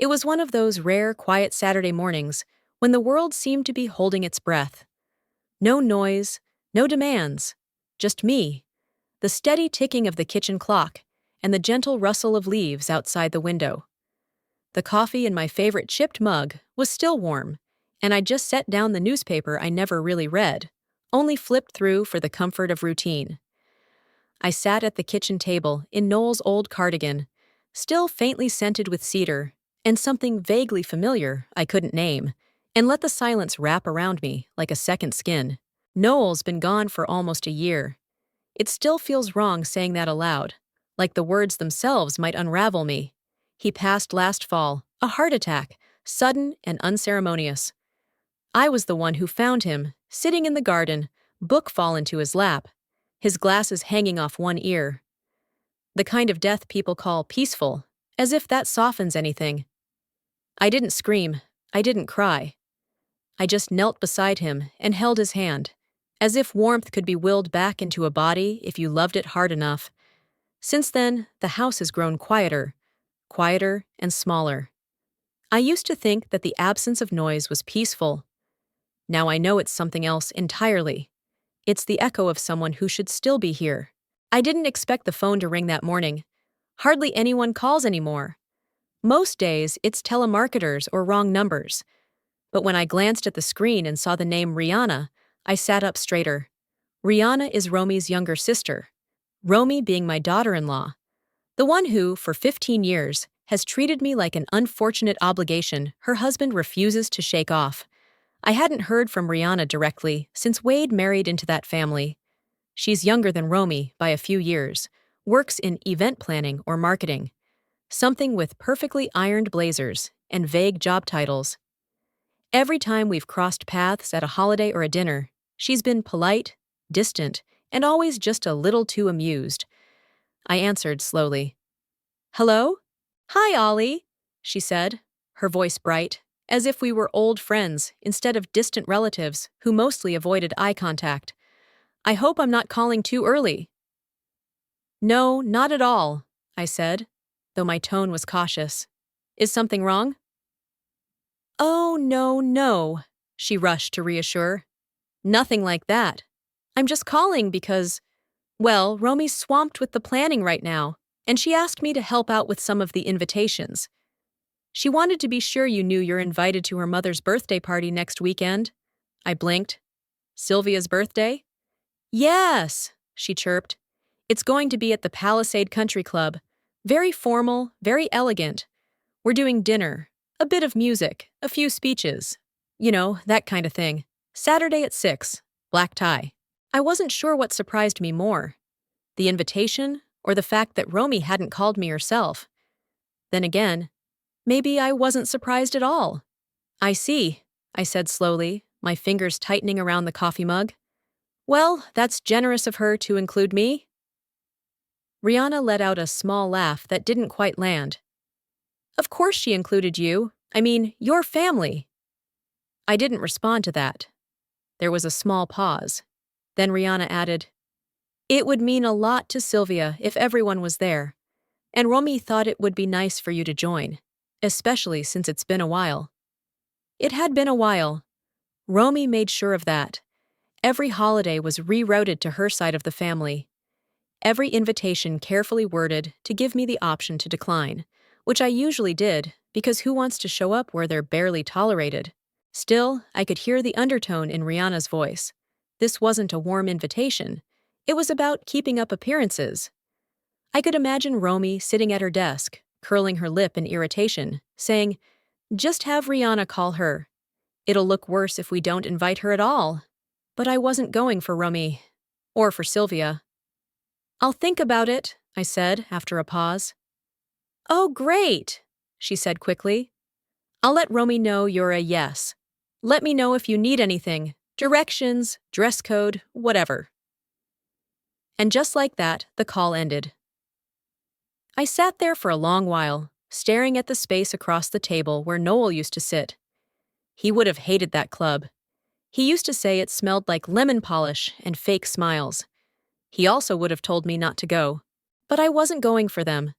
It was one of those rare, quiet Saturday mornings when the world seemed to be holding its breath. No noise, no demands, just me, the steady ticking of the kitchen clock, and the gentle rustle of leaves outside the window. The coffee in my favorite chipped mug was still warm, and I just set down the newspaper I never really read, only flipped through for the comfort of routine. I sat at the kitchen table in Noel's old cardigan, still faintly scented with cedar, and something vaguely familiar I couldn't name, and let the silence wrap around me like a second skin. Noel's been gone for almost a year. It still feels wrong saying that aloud, like the words themselves might unravel me. He passed last fall, a heart attack, sudden and unceremonious. I was the one who found him, sitting in the garden, book fallen to his lap, his glasses hanging off one ear. The kind of death people call peaceful, as if that softens anything. I didn't scream, I didn't cry. I just knelt beside him and held his hand, as if warmth could be willed back into a body if you loved it hard enough. Since then, the house has grown quieter and smaller. I used to think that the absence of noise was peaceful. Now I know it's something else entirely. It's the echo of someone who should still be here. I didn't expect the phone to ring that morning. Hardly anyone calls anymore. Most days, it's telemarketers or wrong numbers. But when I glanced at the screen and saw the name Rihanna, I sat up straighter. Rihanna is Romy's younger sister, Romy being my daughter-in-law, the one who, for 15 years, has treated me like an unfortunate obligation her husband refuses to shake off. I hadn't heard from Rihanna directly since Wade married into that family. She's younger than Romy by a few years, works in event planning or marketing, something with perfectly ironed blazers and vague job titles. Every time we've crossed paths at a holiday or a dinner, she's been polite, distant, and always just a little too amused. I answered slowly. "Hello? Hi, Ollie," she said, her voice bright, as if we were old friends instead of distant relatives who mostly avoided eye contact. "I hope I'm not calling too early." "No, not at all," I said, though my tone was cautious. "Is something wrong?" "Oh, no," she rushed to reassure. "Nothing like that. I'm just calling because, well, Romy's swamped with the planning right now, and she asked me to help out with some of the invitations. She wanted to be sure you knew you're invited to her mother's birthday party next weekend." I blinked. "Sylvia's birthday?" "Yes," she chirped. "It's going to be at the Palisade Country Club. Very formal, very elegant. We're doing dinner, a bit of music, a few speeches. You know, that kind of thing. Saturday at 6, black tie." I wasn't sure what surprised me more, the invitation or the fact that Romy hadn't called me herself. Then again, maybe I wasn't surprised at all. "I see," I said slowly, my fingers tightening around the coffee mug. "Well, that's generous of her to include me." Rihanna let out a small laugh that didn't quite land. "Of course she included you. I mean, your family." I didn't respond to that. There was a small pause. Then Rihanna added, "It would mean a lot to Sylvia if everyone was there, and Romy thought it would be nice for you to join, especially since it's been a while." It had been a while. Romy made sure of that. Every holiday was rerouted to her side of the family. Every invitation carefully worded to give me the option to decline, which I usually did because who wants to show up where they're barely tolerated? Still, I could hear the undertone in Rihanna's voice. This wasn't a warm invitation. It was about keeping up appearances. I could imagine Romy sitting at her desk, curling her lip in irritation, saying, "Just have Rihanna call her. It'll look worse if we don't invite her at all." But I wasn't going for Romy, or for Sylvia. "I'll think about it," I said after a pause. "Oh, great," she said quickly. "I'll let Romy know you're a yes. Let me know if you need anything. Directions, dress code, whatever." And just like that, the call ended. I sat there for a long while, staring at the space across the table where Noel used to sit. He would have hated that club. He used to say it smelled like lemon polish and fake smiles. He also would have told me not to go. But I wasn't going for them,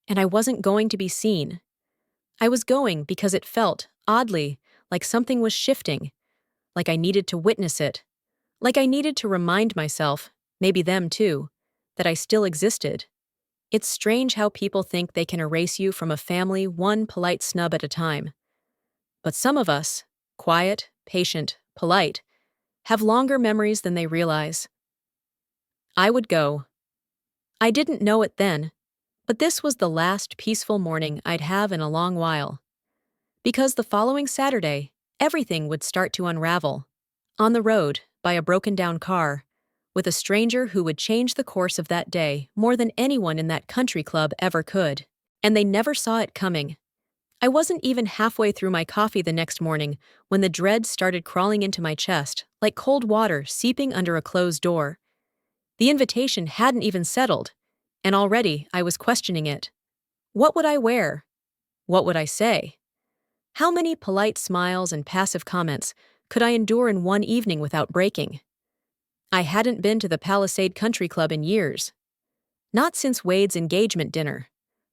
and I wasn't going to be seen. I was going because it felt, oddly, like something was shifting, like I needed to witness it, like I needed to remind myself, maybe them too, that I still existed. It's strange how people think they can erase you from a family one polite snub at a time. But some of us, quiet, patient, polite, have longer memories than they realize. I would go. I didn't know it then, but this was the last peaceful morning I'd have in a long while. Because the following Saturday, everything would start to unravel. On the road, by a broken-down car, with a stranger who would change the course of that day more than anyone in that country club ever could. And they never saw it coming. I wasn't even halfway through my coffee the next morning when the dread started crawling into my chest, like cold water seeping under a closed door. The invitation hadn't even settled, and already I was questioning it. What would I wear? What would I say? How many polite smiles and passive comments could I endure in one evening without breaking? I hadn't been to the Palisade Country Club in years. Not since Wade's engagement dinner,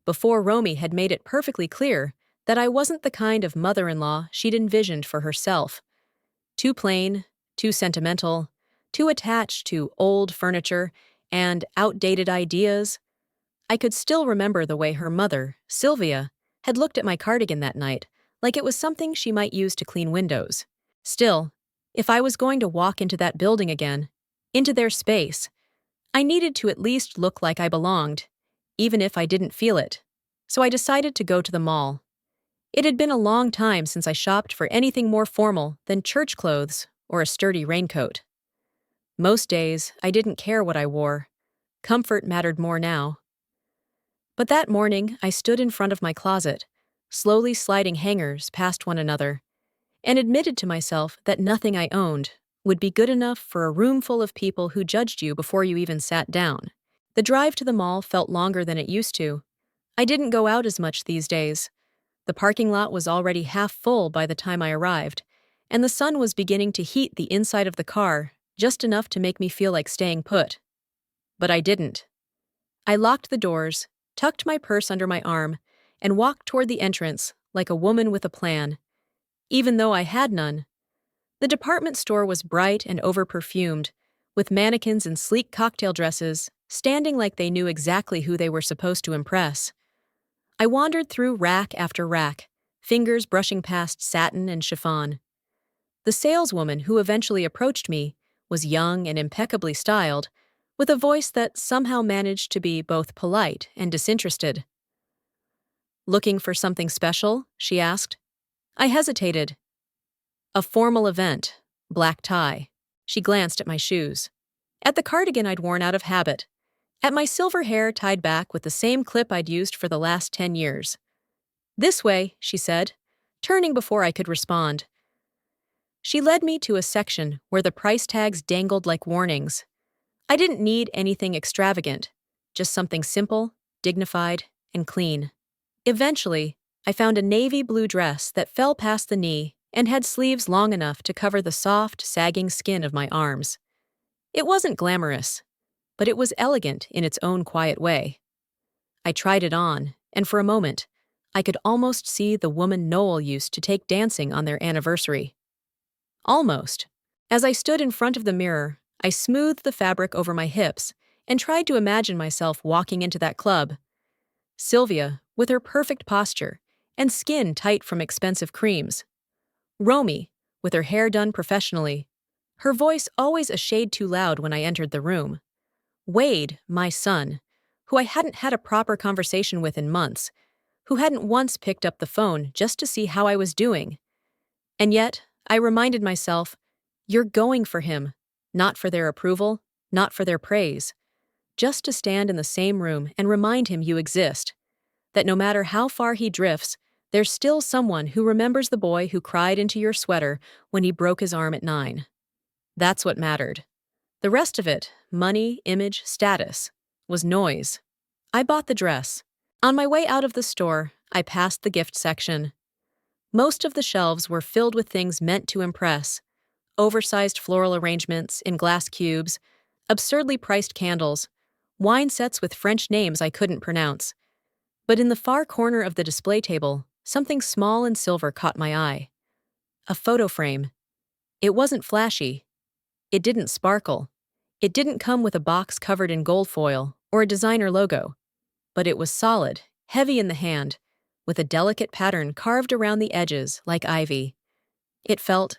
before Romy had made it perfectly clear that I wasn't the kind of mother-in-law she'd envisioned for herself. Too plain, too sentimental, too attached to old furniture and outdated ideas. I could still remember the way her mother, Sylvia, had looked at my cardigan that night, like it was something she might use to clean windows. Still, if I was going to walk into that building again, into their space, I needed to at least look like I belonged, even if I didn't feel it. So I decided to go to the mall. It had been a long time since I shopped for anything more formal than church clothes or a sturdy raincoat. Most days, I didn't care what I wore. Comfort mattered more now. But that morning, I stood in front of my closet, slowly sliding hangers past one another, and admitted to myself that nothing I owned would be good enough for a room full of people who judged you before you even sat down. The drive to the mall felt longer than it used to. I didn't go out as much these days. The parking lot was already half full by the time I arrived, and the sun was beginning to heat the inside of the car just enough to make me feel like staying put. But I didn't. I locked the doors, tucked my purse under my arm, and walked toward the entrance like a woman with a plan, even though I had none. The department store was bright and over-perfumed, with mannequins in sleek cocktail dresses standing like they knew exactly who they were supposed to impress. I wandered through rack after rack, fingers brushing past satin and chiffon. The saleswoman who eventually approached me was young and impeccably styled, with a voice that somehow managed to be both polite and disinterested. "Looking for something special?" she asked. I hesitated. "A formal event. Black tie." She glanced at my shoes. At the cardigan I'd worn out of habit. At my silver hair tied back with the same clip I'd used for the last 10 years. "This way," she said, turning before I could respond. She led me to a section where the price tags dangled like warnings. I didn't need anything extravagant, just something simple, dignified, and clean. Eventually, I found a navy blue dress that fell past the knee and had sleeves long enough to cover the soft, sagging skin of my arms. It wasn't glamorous, but it was elegant in its own quiet way. I tried it on, and for a moment, I could almost see the woman Noel used to take dancing on their anniversary. Almost. As I stood in front of the mirror, I smoothed the fabric over my hips and tried to imagine myself walking into that club. Sylvia, with her perfect posture and skin tight from expensive creams. Romy, with her hair done professionally, her voice always a shade too loud when I entered the room. Wade, my son, who I hadn't had a proper conversation with in months, who hadn't once picked up the phone just to see how I was doing. And yet, I reminded myself, you're going for him, not for their approval, not for their praise, just to stand in the same room and remind him you exist, that no matter how far he drifts, there's still someone who remembers the boy who cried into your sweater when he broke his arm at 9. That's what mattered. The rest of it, money, image, status, was noise. I bought the dress. On my way out of the store, I passed the gift section. Most of the shelves were filled with things meant to impress. Oversized floral arrangements in glass cubes, absurdly priced candles, wine sets with French names I couldn't pronounce. But in the far corner of the display table something small and silver caught my eye. A photo frame. It wasn't flashy. It didn't sparkle. It didn't come with a box covered in gold foil or a designer logo. But it was solid, heavy in the hand, with a delicate pattern carved around the edges like ivy. It felt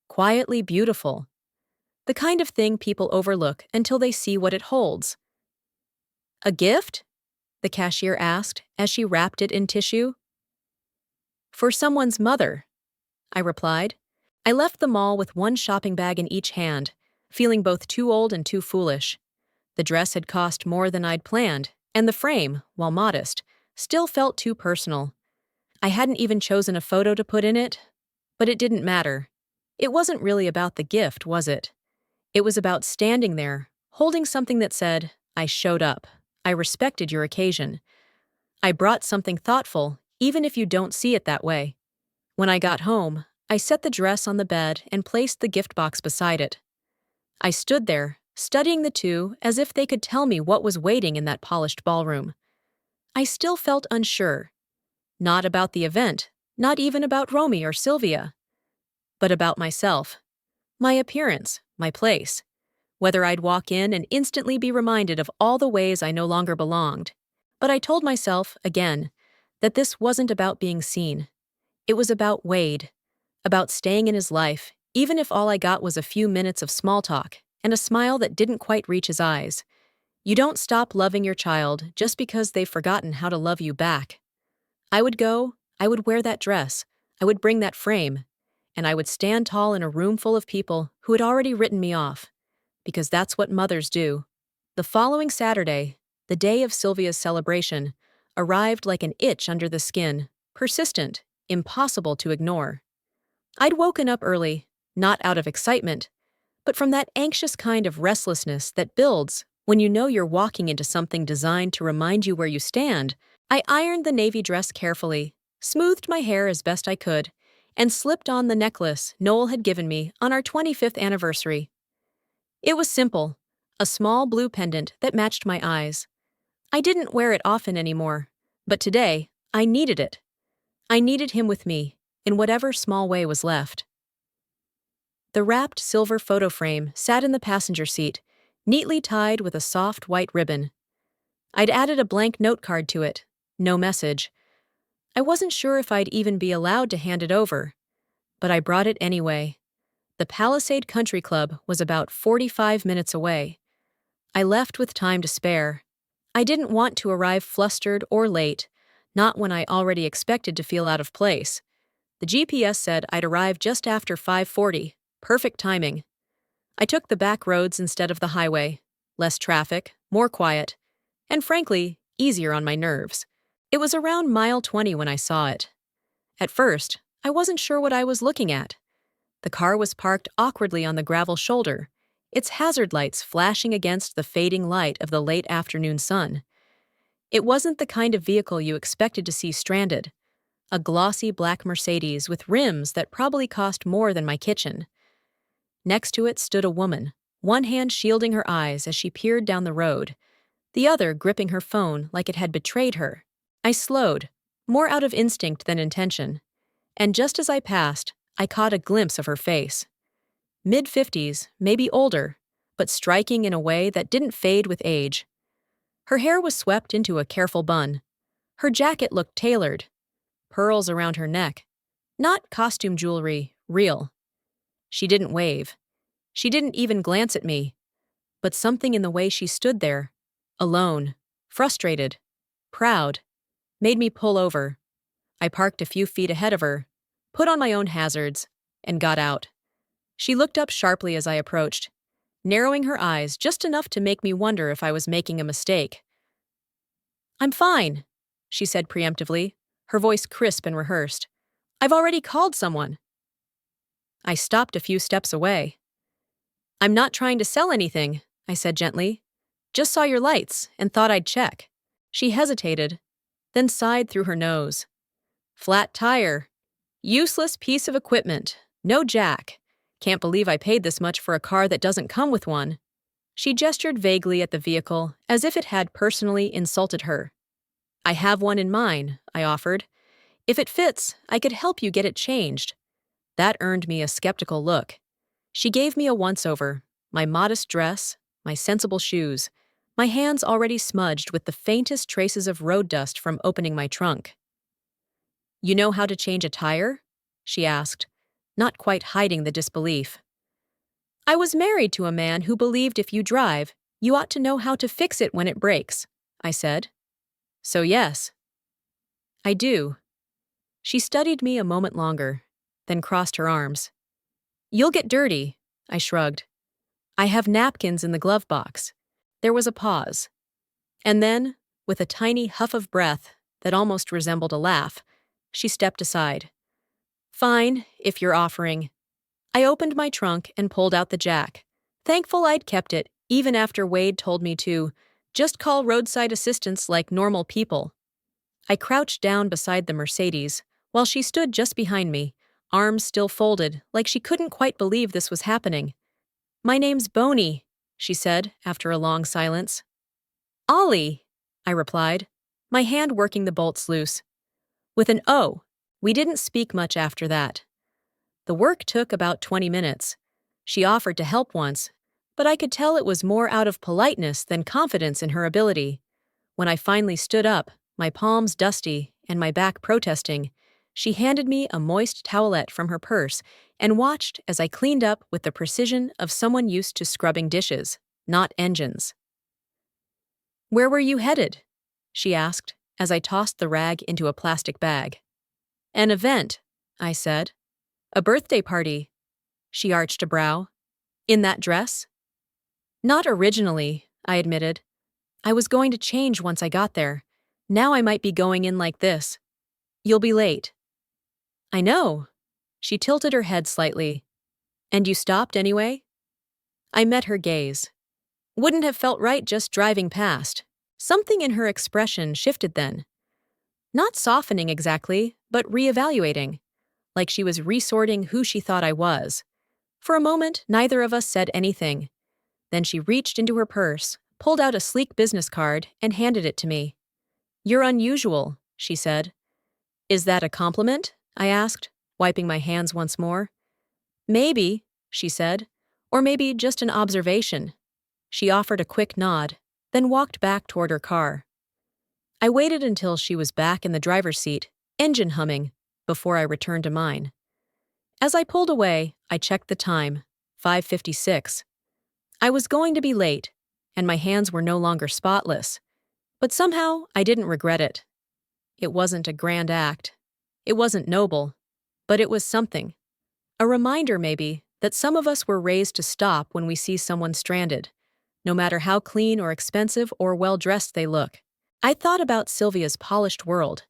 quietly beautiful. The kind of thing people overlook until they see what it holds. "A gift?" the cashier asked as she wrapped it in tissue. "For someone's mother," I replied. I left the mall with one shopping bag in each hand, feeling both too old and too foolish. The dress had cost more than I'd planned, and the frame, while modest, still felt too personal. I hadn't even chosen a photo to put in it, but it didn't matter. It wasn't really about the gift, was it? It was about standing there, holding something that said, "I showed up. I respected your occasion. I brought something thoughtful, even if you don't see it that way." When I got home, I set the dress on the bed and placed the gift box beside it. I stood there, studying the two as if they could tell me what was waiting in that polished ballroom. I still felt unsure. Not about the event, not even about Romy or Sylvia, but about myself. My appearance, my place. Whether I'd walk in and instantly be reminded of all the ways I no longer belonged. But I told myself, again, that this wasn't about being seen. It was about Wade, about staying in his life, even if all I got was a few minutes of small talk and a smile that didn't quite reach his eyes. You don't stop loving your child just because they've forgotten how to love you back. I would go, I would wear that dress, I would bring that frame, and I would stand tall in a room full of people who had already written me off. Because that's what mothers do. The following Saturday, the day of Sylvia's celebration, arrived like an itch under the skin, persistent, impossible to ignore. I'd woken up early, not out of excitement, but from that anxious kind of restlessness that builds when you know you're walking into something designed to remind you where you stand. I ironed the navy dress carefully, smoothed my hair as best I could, and slipped on the necklace Noel had given me on our 25th anniversary. It was simple, a small blue pendant that matched my eyes. I didn't wear it often anymore, but today, I needed it. I needed him with me, in whatever small way was left. The wrapped silver photo frame sat in the passenger seat, neatly tied with a soft white ribbon. I'd added a blank note card to it, no message. I wasn't sure if I'd even be allowed to hand it over, but I brought it anyway. The Palisade Country Club was about 45 minutes away. I left with time to spare. I didn't want to arrive flustered or late, not when I already expected to feel out of place. The GPS said I'd arrive just after 5:40, perfect timing. I took the back roads instead of the highway. Less traffic, more quiet, and frankly, easier on my nerves. It was around mile 20 when I saw it. At first, I wasn't sure what I was looking at. The car was parked awkwardly on the gravel shoulder, its hazard lights flashing against the fading light of the late afternoon sun. It wasn't the kind of vehicle you expected to see stranded. A glossy black Mercedes with rims that probably cost more than my kitchen. Next to it stood a woman, one hand shielding her eyes as she peered down the road, the other gripping her phone like it had betrayed her. I slowed, more out of instinct than intention, and just as I passed, I caught a glimpse of her face. Mid-50s, maybe older, but striking in a way that didn't fade with age. Her hair was swept into a careful bun. Her jacket looked tailored. Pearls around her neck. Not costume jewelry, real. She didn't wave. She didn't even glance at me. But something in the way she stood there, alone, frustrated, proud, made me pull over. I parked a few feet ahead of her, put on my own hazards, and got out. She looked up sharply as I approached, narrowing her eyes just enough to make me wonder if I was making a mistake. "I'm fine," she said preemptively, her voice crisp and rehearsed. "I've already called someone." I stopped a few steps away. "I'm not trying to sell anything," I said gently. "Just saw your lights and thought I'd check." She hesitated, then sighed through her nose. "Flat tire. Useless piece of equipment. No jack. Can't believe I paid this much for a car that doesn't come with one." She gestured vaguely at the vehicle, as if it had personally insulted her. "I have one in mine," I offered. If it fits, I could help you get it changed. That earned me a skeptical look. She gave me a once-over, my modest dress, my sensible shoes, my hands already smudged with the faintest traces of road dust from opening my trunk. You know how to change a tire? She asked, not quite hiding the disbelief. I was married to a man who believed if you drive, you ought to know how to fix it when it breaks, I said. So yes. I do. She studied me a moment longer, then crossed her arms. You'll get dirty, I shrugged. I have napkins in the glove box. There was a pause. And then, with a tiny huff of breath that almost resembled a laugh, she stepped aside. Fine, if you're offering. I opened my trunk and pulled out the jack, thankful I'd kept it even after Wade told me to just call roadside assistance like normal people. I crouched down beside the Mercedes while she stood just behind me, arms still folded like she couldn't quite believe this was happening. My name's Boney, she said after a long silence. Ollie, I replied, my hand working the bolts loose. With an O. We didn't speak much after that. The work took about 20 minutes. She offered to help once, but I could tell it was more out of politeness than confidence in her ability. When I finally stood up, my palms dusty and my back protesting, she handed me a moist towelette from her purse and watched as I cleaned up with the precision of someone used to scrubbing dishes, not engines. Where were you headed? She asked as I tossed the rag into a plastic bag. An event, I said. A birthday party. She arched a brow. In that dress? Not originally, I admitted. I was going to change once I got there. Now I might be going in like this. You'll be late. I know. She tilted her head slightly. And you stopped anyway? I met her gaze. Wouldn't have felt right just driving past. Something in her expression shifted then. Not softening exactly, but reevaluating. Like she was resorting who she thought I was. For a moment, neither of us said anything. Then she reached into her purse, pulled out a sleek business card, and handed it to me. You're unusual, she said. Is that a compliment? I asked, wiping my hands once more. Maybe, she said, or maybe just an observation. She offered a quick nod, then walked back toward her car. I waited until she was back in the driver's seat, engine humming, before I returned to mine. As I pulled away, I checked the time, 5:56. I was going to be late, and my hands were no longer spotless. But somehow, I didn't regret it. It wasn't a grand act. It wasn't noble. But it was something. A reminder, maybe, that some of us were raised to stop when we see someone stranded, no matter how clean or expensive or well-dressed they look. I thought about Sylvia's polished world,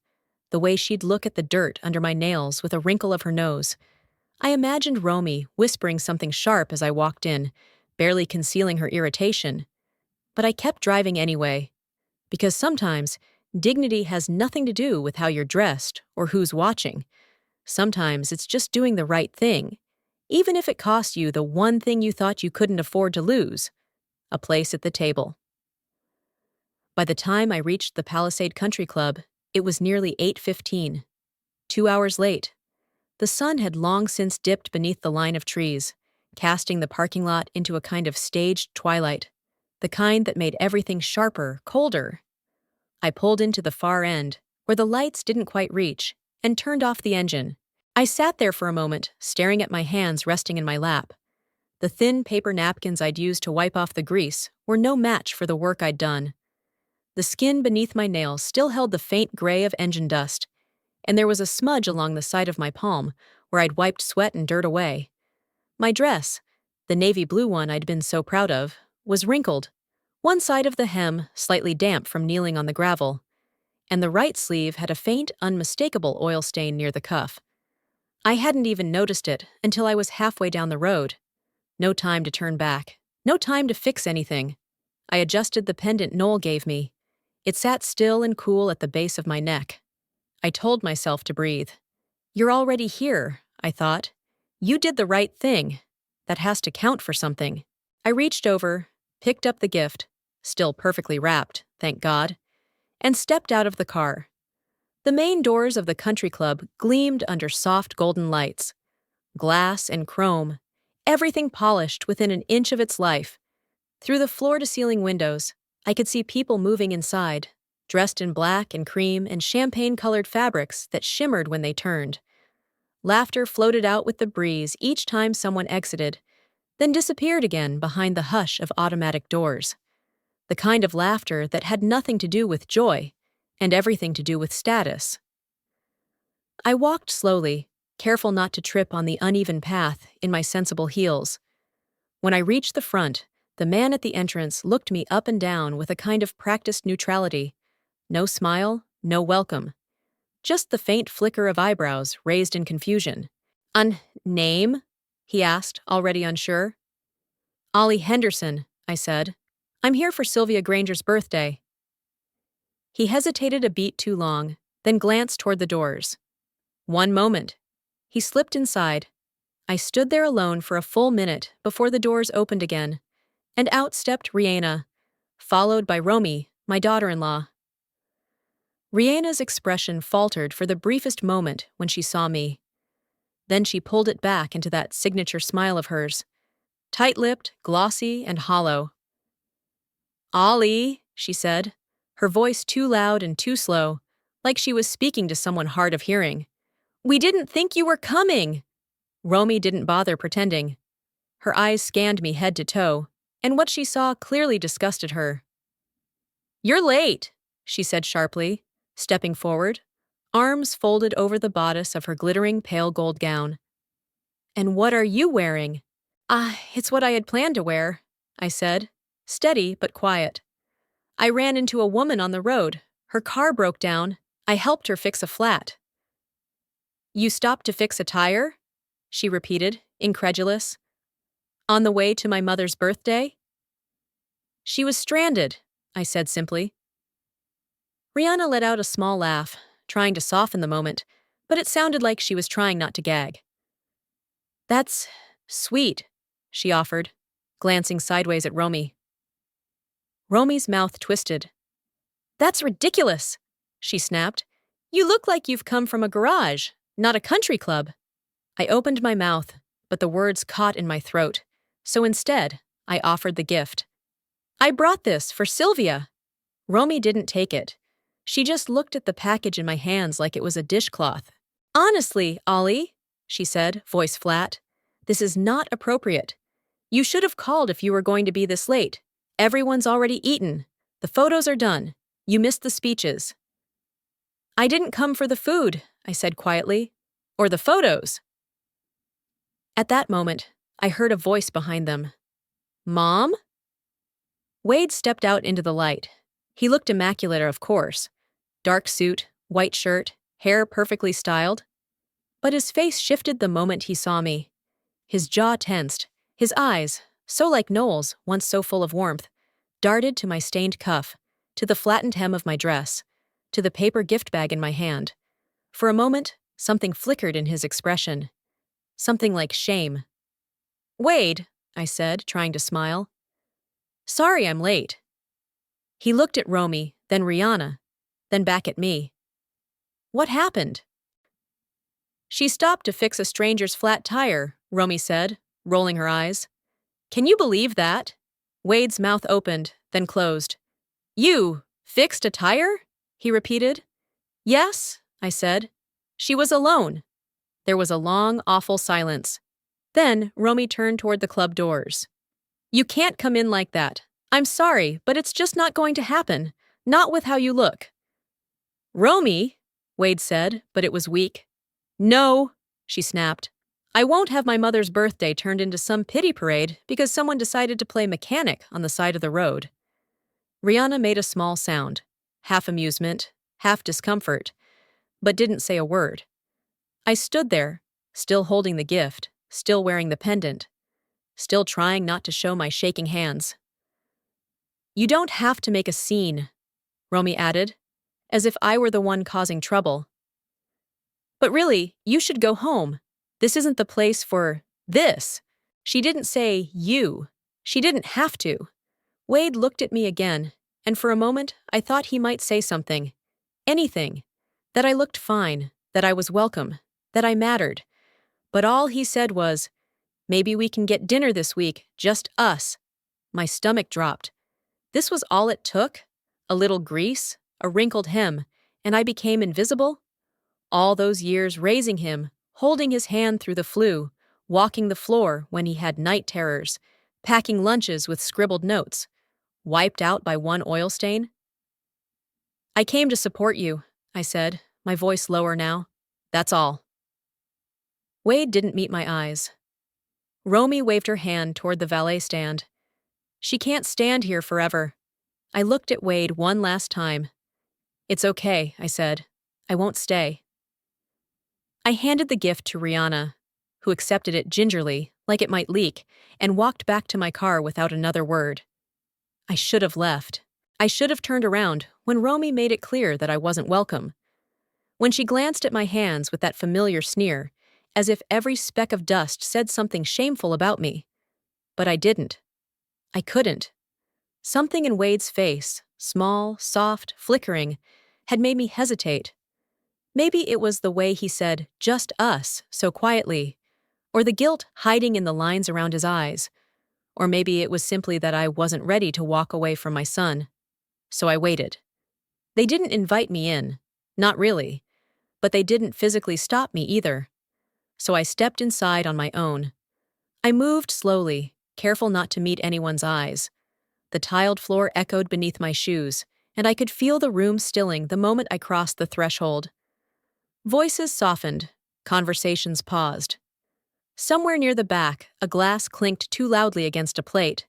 the way she'd look at the dirt under my nails with a wrinkle of her nose. I imagined Romy whispering something sharp as I walked in, barely concealing her irritation. But I kept driving anyway, because sometimes dignity has nothing to do with how you're dressed or who's watching. Sometimes it's just doing the right thing, even if it costs you the one thing you thought you couldn't afford to lose, a place at the table. By the time I reached the Palisade Country Club, it was nearly 8:15. 2 hours late. The sun had long since dipped beneath the line of trees, casting the parking lot into a kind of staged twilight, the kind that made everything sharper, colder. I pulled into the far end, where the lights didn't quite reach, and turned off the engine. I sat there for a moment, staring at my hands resting in my lap. The thin paper napkins I'd used to wipe off the grease were no match for the work I'd done. The skin beneath my nails still held the faint gray of engine dust, and there was a smudge along the side of my palm where I'd wiped sweat and dirt away. My dress, the navy blue one I'd been so proud of, was wrinkled, one side of the hem slightly damp from kneeling on the gravel, and the right sleeve had a faint, unmistakable oil stain near the cuff. I hadn't even noticed it until I was halfway down the road. No time to turn back, no time to fix anything. I adjusted the pendant Noel gave me. It sat still and cool at the base of my neck. I told myself to breathe. You're already here, I thought. You did the right thing. That has to count for something. I reached over, picked up the gift, still perfectly wrapped, thank God, and stepped out of the car. The main doors of the country club gleamed under soft golden lights. Glass and chrome, everything polished within an inch of its life. Through the floor-to-ceiling windows, I could see people moving inside, dressed in black and cream and champagne-colored fabrics that shimmered when they turned. Laughter floated out with the breeze each time someone exited, then disappeared again behind the hush of automatic doors. The kind of laughter that had nothing to do with joy and everything to do with status. I walked slowly, careful not to trip on the uneven path in my sensible heels. When I reached the front, the man at the entrance looked me up and down with a kind of practiced neutrality. No smile, no welcome. Just the faint flicker of eyebrows raised in confusion. Name? He asked, already unsure. Ollie Henderson, I said. I'm here for Sylvia Granger's birthday. He hesitated a beat too long, then glanced toward the doors. One moment. He slipped inside. I stood there alone for a full minute before the doors opened again, and out stepped Rihanna, followed by Romy, my daughter-in-law. Rihanna's expression faltered for the briefest moment when she saw me. Then she pulled it back into that signature smile of hers, tight-lipped, glossy, and hollow. Ollie, she said, her voice too loud and too slow, like she was speaking to someone hard of hearing. We didn't think you were coming. Romy didn't bother pretending. Her eyes scanned me head to toe, and what she saw clearly disgusted her. You're late, she said sharply, stepping forward, arms folded over the bodice of her glittering pale gold gown. And what are you wearing? It's what I had planned to wear, I said, steady but quiet. I ran into a woman on the road. Her car broke down. I helped her fix a flat. You stopped to fix a tire? She repeated, incredulous. On the way to my mother's birthday? She was stranded, I said simply. Rihanna let out a small laugh, trying to soften the moment, but it sounded like she was trying not to gag. That's sweet, she offered, glancing sideways at Romy. Romy's mouth twisted. That's ridiculous, she snapped. You look like you've come from a garage, not a country club. I opened my mouth, but the words caught in my throat, so instead, I offered the gift. I brought this for Sylvia. Romy didn't take it. She just looked at the package in my hands like it was a dishcloth. Honestly, Ollie, she said, voice flat, this is not appropriate. You should have called if you were going to be this late. Everyone's already eaten. The photos are done. You missed the speeches. I didn't come for the food, I said quietly. Or the photos. At that moment, I heard a voice behind them. Mom? Wade stepped out into the light. He looked immaculate, of course. Dark suit, white shirt, hair perfectly styled. But his face shifted the moment he saw me. His jaw tensed. His eyes, so like Noel's, once so full of warmth, darted to my stained cuff, to the flattened hem of my dress, to the paper gift bag in my hand. For a moment, something flickered in his expression. Something like shame. Wade, I said, trying to smile. Sorry I'm late. He looked at Romy, then Rihanna, then back at me. What happened? She stopped to fix a stranger's flat tire, Romy said, rolling her eyes. Can you believe that? Wade's mouth opened, then closed. You fixed a tire? He repeated. Yes, I said. She was alone. There was a long, awful silence. Then Romy turned toward the club doors. You can't come in like that. I'm sorry, but it's just not going to happen. Not with how you look. Romy, Wade said, but it was weak. No, she snapped. I won't have my mother's birthday turned into some pity parade because someone decided to play mechanic on the side of the road. Rihanna made a small sound, half amusement, half discomfort, but didn't say a word. I stood there, still holding the gift, still wearing the pendant, still trying not to show my shaking hands. You don't have to make a scene, Romy added, as if I were the one causing trouble. But really, you should go home. This isn't the place for this. She didn't say you. She didn't have to. Wade looked at me again, and for a moment I thought he might say something. Anything. that I looked fine, that I was welcome, that I mattered. But all he said was, "Maybe we can get dinner this week, just us." My stomach dropped. This was all it took? A little grease, a wrinkled hem, and I became invisible? All those years raising him, holding his hand through the flu, walking the floor when he had night terrors, packing lunches with scribbled notes, wiped out by one oil stain? "I came to support you," I said, my voice lower now. "That's all." Wade didn't meet my eyes. Romy waved her hand toward the valet stand. "She can't stand here forever." I looked at Wade one last time. "It's okay," I said. "I won't stay." I handed the gift to Rihanna, who accepted it gingerly, like it might leak, and walked back to my car without another word. I should have left. I should have turned around when Romy made it clear that I wasn't welcome. When she glanced at my hands with that familiar sneer, as if every speck of dust said something shameful about me. But I didn't. I couldn't. Something in Wade's face, small, soft, flickering, had made me hesitate. Maybe it was the way he said, "just us," so quietly, or the guilt hiding in the lines around his eyes, or maybe it was simply that I wasn't ready to walk away from my son. So I waited. They didn't invite me in, not really, but they didn't physically stop me either. So I stepped inside on my own. I moved slowly, careful not to meet anyone's eyes. The tiled floor echoed beneath my shoes, and I could feel the room stilling the moment I crossed the threshold. Voices softened, conversations paused. Somewhere near the back, a glass clinked too loudly against a plate.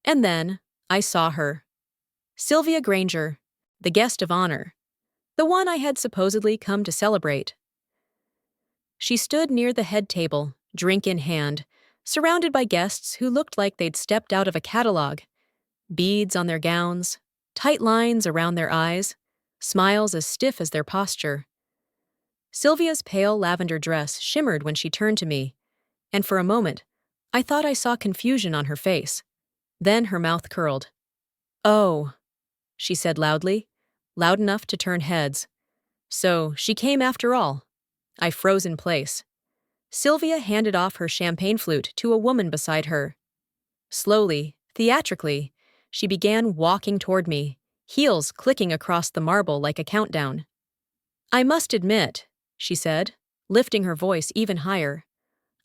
And then, I saw her. Sylvia Granger, the guest of honor. The one I had supposedly come to celebrate. She stood near the head table, drink in hand, surrounded by guests who looked like they'd stepped out of a catalog. Beads on their gowns, tight lines around their eyes, smiles as stiff as their posture. Sylvia's pale lavender dress shimmered when she turned to me, and for a moment, I thought I saw confusion on her face. Then her mouth curled. "Oh," she said loudly, loud enough to turn heads. So she came after all. I froze in place. Sylvia handed off her champagne flute to a woman beside her. Slowly, theatrically, she began walking toward me, heels clicking across the marble like a countdown. "I must admit," she said, lifting her voice even higher,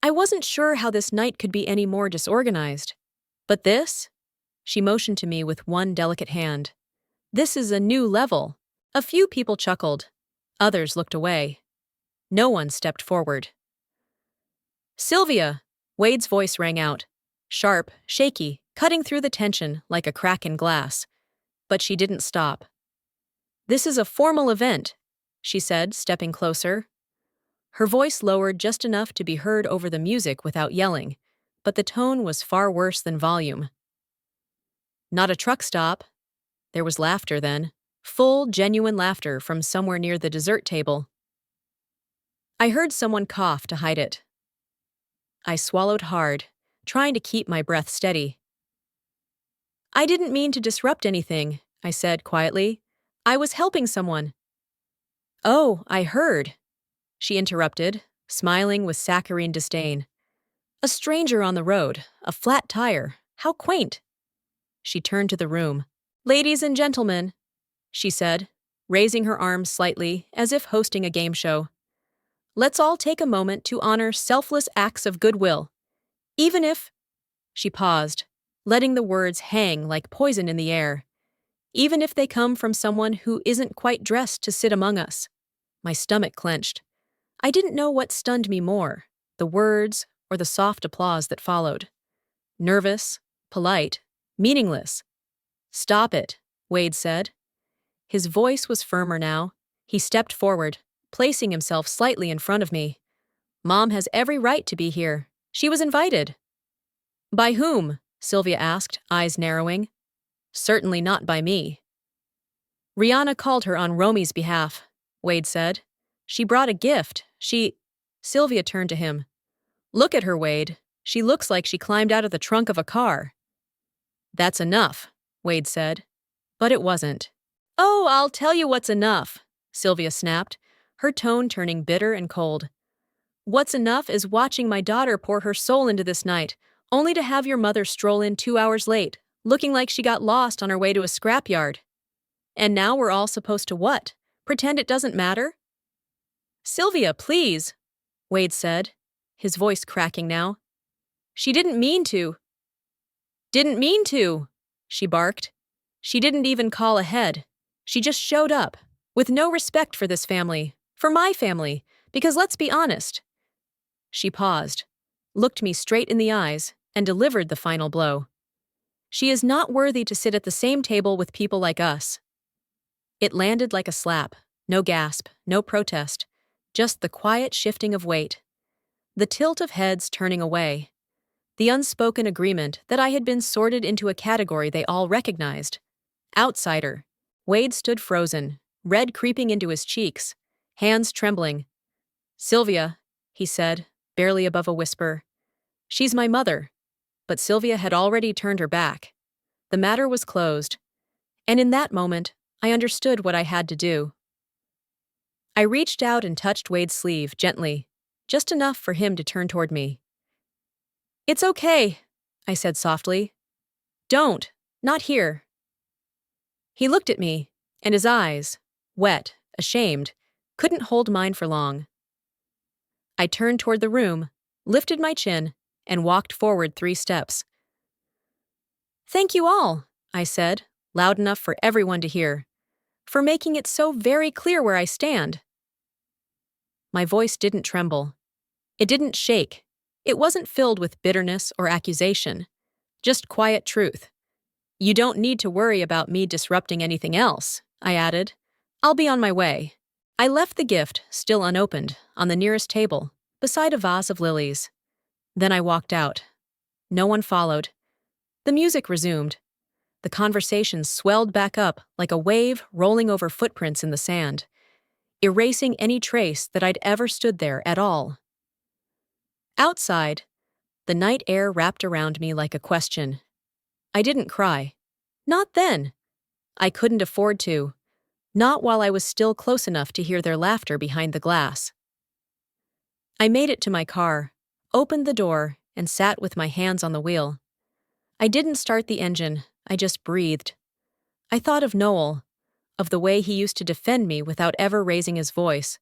"I wasn't sure how this night could be any more disorganized. But this?" She motioned to me with one delicate hand. "This is a new level." A few people chuckled. Others looked away. No one stepped forward. "Sylvia!" Wade's voice rang out, sharp, shaky, cutting through the tension like a crack in glass. But she didn't stop. "This is a formal event," she said, stepping closer. Her voice lowered just enough to be heard over the music without yelling, but the tone was far worse than volume. "Not a truck stop." There was laughter then, full, genuine laughter from somewhere near the dessert table. I heard someone cough to hide it. I swallowed hard, trying to keep my breath steady. "I didn't mean to disrupt anything," I said quietly. "I was helping someone." "Oh, I heard," she interrupted, smiling with saccharine disdain. "A stranger on the road, a flat tire. How quaint." She turned to the room. "Ladies and gentlemen," she said, raising her arms slightly as if hosting a game show. "Let's all take a moment to honor selfless acts of goodwill. Even if—" She paused, letting the words hang like poison in the air. "Even if they come from someone who isn't quite dressed to sit among us." My stomach clenched. I didn't know what stunned me more, the words or the soft applause that followed. Nervous, polite, meaningless. "Stop it," Wade said. His voice was firmer now. He stepped forward, placing himself slightly in front of me. "Mom has every right to be here. She was invited." "By whom?" Sylvia asked, eyes narrowing. "Certainly not by me." "Rihanna called her on Romy's behalf," Wade said. "She brought a gift. Sylvia turned to him. "Look at her, Wade. She looks like she climbed out of the trunk of a car." "That's enough," Wade said. But it wasn't. "Oh, I'll tell you what's enough," Sylvia snapped, her tone turning bitter and cold. "What's enough is watching my daughter pour her soul into this night, only to have your mother stroll in 2 hours late, looking like she got lost on her way to a scrapyard. And now we're all supposed to what? Pretend it doesn't matter?" "Sylvia, please," Wade said, his voice cracking now. "She didn't mean to." "Didn't mean to," she barked. "She didn't even call ahead. She just showed up, with no respect for this family, for my family, because let's be honest." She paused, looked me straight in the eyes, and delivered the final blow. "She is not worthy to sit at the same table with people like us." It landed like a slap, no gasp, no protest, just the quiet shifting of weight, the tilt of heads turning away, the unspoken agreement that I had been sorted into a category they all recognized. Outsider. Wade stood frozen, red creeping into his cheeks, hands trembling. "Sylvia," he said, barely above a whisper. "She's my mother." But Sylvia had already turned her back. The matter was closed. And in that moment, I understood what I had to do. I reached out and touched Wade's sleeve gently, just enough for him to turn toward me. "It's okay," I said softly. "Don't. Not here." He looked at me, and his eyes, wet, ashamed, couldn't hold mine for long. I turned toward the room, lifted my chin, and walked forward 3 steps. "Thank you all," I said, loud enough for everyone to hear, "for making it so very clear where I stand." My voice didn't tremble. It didn't shake. It wasn't filled with bitterness or accusation, just quiet truth. "You don't need to worry about me disrupting anything else," I added. "I'll be on my way." I left the gift, still unopened, on the nearest table, beside a vase of lilies. Then I walked out. No one followed. The music resumed. The conversation swelled back up like a wave rolling over footprints in the sand, erasing any trace that I'd ever stood there at all. Outside, the night air wrapped around me like a question. I didn't cry. Not then. I couldn't afford to. Not while I was still close enough to hear their laughter behind the glass. I made it to my car, opened the door, and sat with my hands on the wheel. I didn't start the engine, I just breathed. I thought of Noel, of the way he used to defend me without ever raising his voice,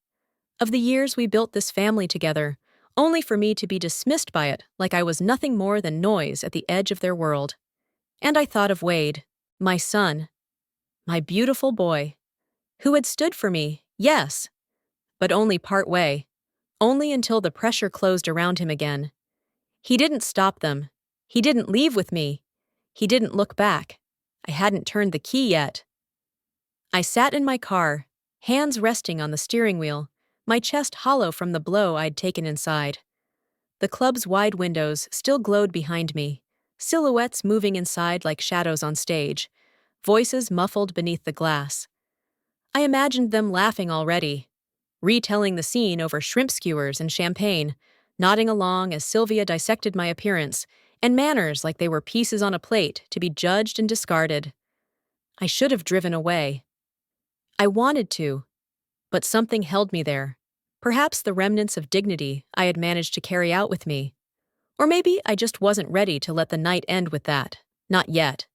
of the years we built this family together, only for me to be dismissed by it like I was nothing more than noise at the edge of their world. And I thought of Wade, my son, my beautiful boy, who had stood for me, yes, but only part way, only until the pressure closed around him again. He didn't stop them. He didn't leave with me. He didn't look back. I hadn't turned the key yet. I sat in my car, hands resting on the steering wheel, my chest hollow from the blow I'd taken inside. The club's wide windows still glowed behind me, silhouettes moving inside like shadows on stage, voices muffled beneath the glass. I imagined them laughing already, retelling the scene over shrimp skewers and champagne, nodding along as Sylvia dissected my appearance and manners like they were pieces on a plate to be judged and discarded. I should have driven away. I wanted to, but something held me there. Perhaps the remnants of dignity I had managed to carry out with me. Or maybe I just wasn't ready to let the night end with that. Not yet.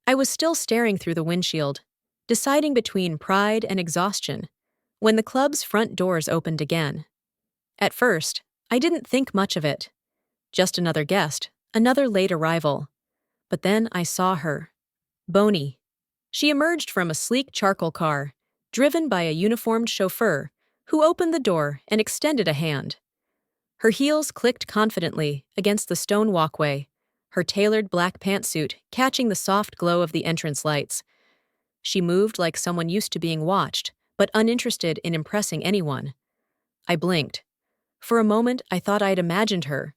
I was still staring through the windshield, deciding between pride and exhaustion, when the club's front doors opened again. At first, I didn't think much of it. Just another guest, another late arrival. But then I saw her. Boney. She emerged from a sleek charcoal car, driven by a uniformed chauffeur, who opened the door and extended a hand. Her heels clicked confidently against the stone walkway, her tailored black pantsuit catching the soft glow of the entrance lights. She moved like someone used to being watched, but uninterested in impressing anyone. I blinked. For a moment, I thought I'd imagined her,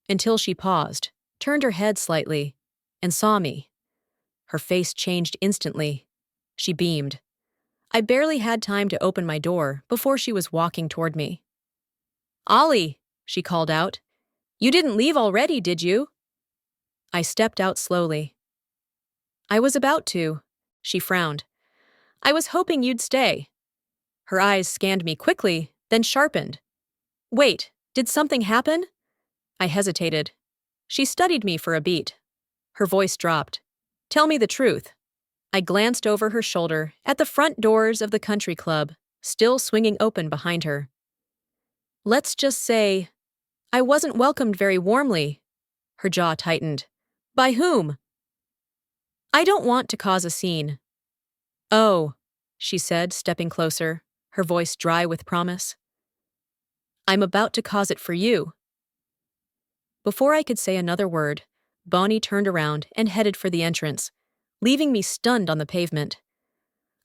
until she paused, turned her head slightly, and saw me. Her face changed instantly. She beamed. I barely had time to open my door before she was walking toward me. "Ollie," she called out. "You didn't leave already, did you?" I stepped out slowly. "I was about to," she frowned. "I was hoping you'd stay." Her eyes scanned me quickly, then sharpened. Wait, did something happen? I hesitated. She studied me for a beat. Her voice dropped. Tell me the truth. I glanced over her shoulder at the front doors of the country club, still swinging open behind her. Let's just say, I wasn't welcomed very warmly. Her jaw tightened. By whom? I don't want to cause a scene. Oh, she said, stepping closer, her voice dry with promise. I'm about to cause it for you. Before I could say another word, Bonnie turned around and headed for the entrance, leaving me stunned on the pavement.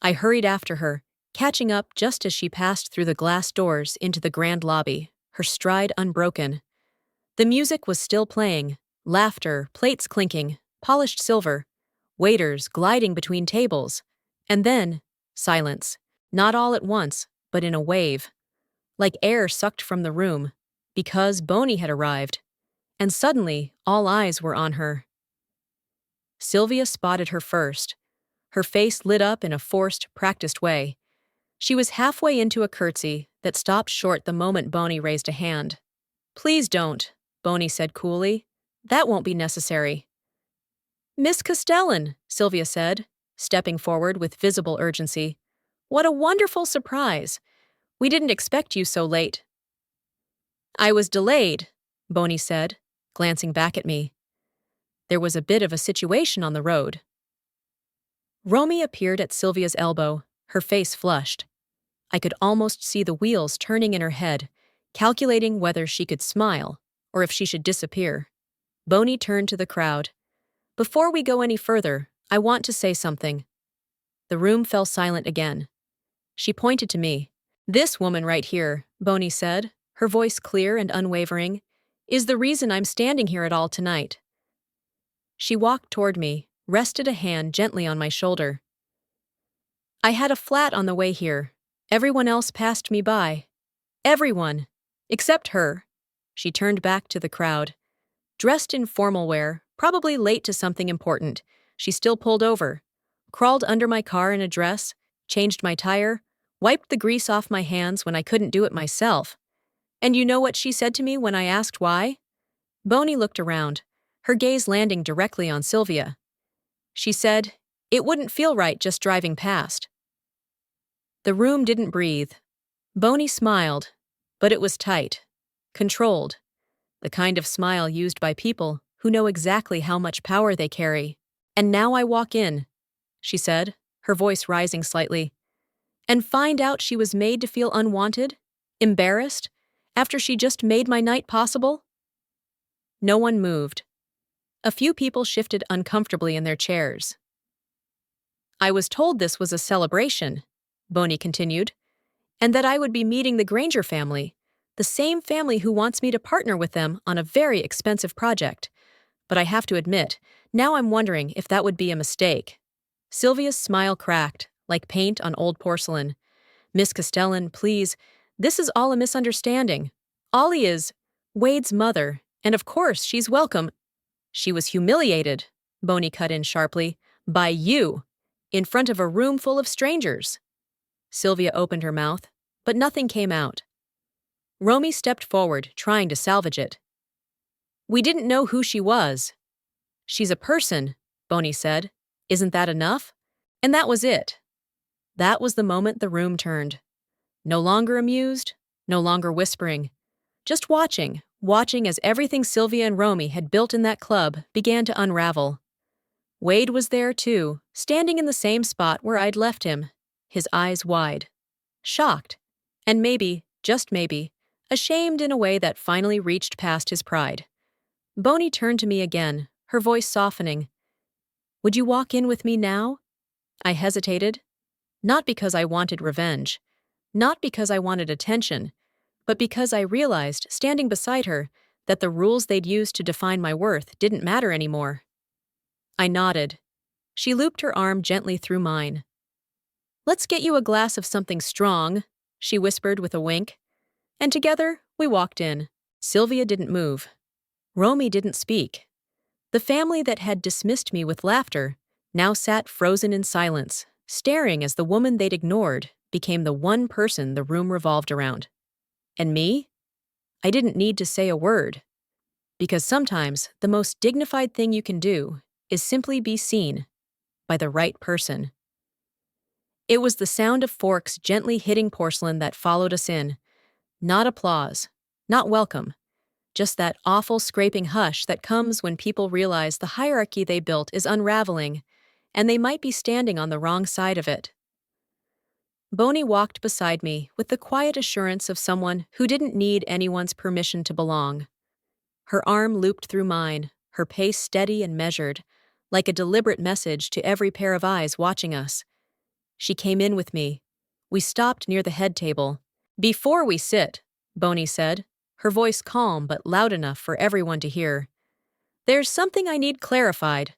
I hurried after her, catching up just as she passed through the glass doors into the grand lobby, her stride unbroken. The music was still playing, laughter, plates clinking, polished silver, waiters gliding between tables, and then silence, not all at once, but in a wave, like air sucked from the room, because Bonnie had arrived, and suddenly all eyes were on her. Sylvia spotted her first. Her face lit up in a forced, practiced way. She was halfway into a curtsy that stopped short the moment Bonnie raised a hand. Please don't, Bonnie said coolly. That won't be necessary. Miss Castellan, Sylvia said, stepping forward with visible urgency. What a wonderful surprise. We didn't expect you so late. I was delayed, Bonnie said, glancing back at me. There was a bit of a situation on the road. Romy appeared at Sylvia's elbow, her face flushed. I could almost see the wheels turning in her head, calculating whether she could smile or if she should disappear. Bonnie turned to the crowd. Before we go any further, I want to say something. The room fell silent again. She pointed to me. This woman right here, Bonnie said, her voice clear and unwavering, is the reason I'm standing here at all tonight. She walked toward me, rested a hand gently on my shoulder. I had a flat on the way here. Everyone else passed me by. Everyone. Except her. She turned back to the crowd. Dressed in formal wear, probably late to something important, she still pulled over, crawled under my car in a dress, changed my tire, wiped the grease off my hands when I couldn't do it myself. And you know what she said to me when I asked why? Bonnie looked around, her gaze landing directly on Sylvia. She said, it wouldn't feel right just driving past. The room didn't breathe. Bonnie smiled, but it was tight, controlled, the kind of smile used by people who know exactly how much power they carry. And now I walk in, she said, her voice rising slightly, and find out she was made to feel unwanted, embarrassed, after she just made my night possible? No one moved. A few people shifted uncomfortably in their chairs. I was told this was a celebration, Bonnie continued, and that I would be meeting the Granger family, the same family who wants me to partner with them on a very expensive project. But I have to admit, now I'm wondering if that would be a mistake. Sylvia's smile cracked, like paint on old porcelain. Miss Castellan, please, this is all a misunderstanding. Ollie is Wade's mother, and of course she's welcome. She was humiliated, Bonnie cut in sharply, by you, in front of a room full of strangers. Sylvia opened her mouth, but nothing came out. Romy stepped forward, trying to salvage it. We didn't know who she was. She's a person, Bonnie said. Isn't that enough? And that was it. That was the moment the room turned. No longer amused, no longer whispering. Just watching as everything Sylvia and Romy had built in that club began to unravel. Wade was there too, standing in the same spot where I'd left him, his eyes wide. Shocked, and maybe, just maybe, ashamed in a way that finally reached past his pride. Bonnie turned to me again, her voice softening. Would you walk in with me now? I hesitated. Not because I wanted revenge. Not because I wanted attention. But because I realized, standing beside her, that the rules they'd used to define my worth didn't matter anymore. I nodded. She looped her arm gently through mine. Let's get you a glass of something strong, she whispered with a wink. And together, we walked in. Sylvia didn't move. Romy didn't speak. The family that had dismissed me with laughter now sat frozen in silence, staring as the woman they'd ignored became the one person the room revolved around. And me? I didn't need to say a word. Because sometimes the most dignified thing you can do is simply be seen by the right person. It was the sound of forks gently hitting porcelain that followed us in. Not applause, not welcome, just that awful scraping hush that comes when people realize the hierarchy they built is unraveling, and they might be standing on the wrong side of it. Bonnie walked beside me with the quiet assurance of someone who didn't need anyone's permission to belong. Her arm looped through mine, her pace steady and measured, like a deliberate message to every pair of eyes watching us. She came in with me. We stopped near the head table. "Before we sit," Bonnie said, her voice calm but loud enough for everyone to hear, "there's something I need clarified."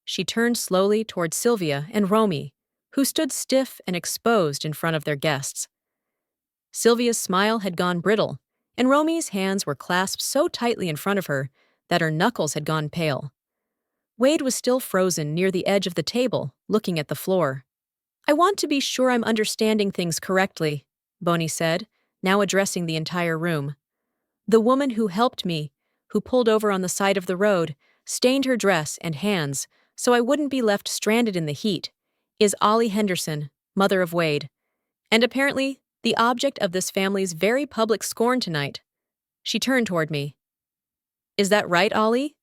She turned slowly toward Sylvia and Romy, who stood stiff and exposed in front of their guests. Sylvia's smile had gone brittle, and Romy's hands were clasped so tightly in front of her that her knuckles had gone pale. Wade was still frozen near the edge of the table, looking at the floor. "I want to be sure I'm understanding things correctly," Bonnie said, now addressing the entire room. "The woman who helped me, who pulled over on the side of the road, stained her dress and hands so I wouldn't be left stranded in the heat, is Ollie Henderson, mother of Wade, and apparently the object of this family's very public scorn tonight." She turned toward me. "Is that right, Ollie?"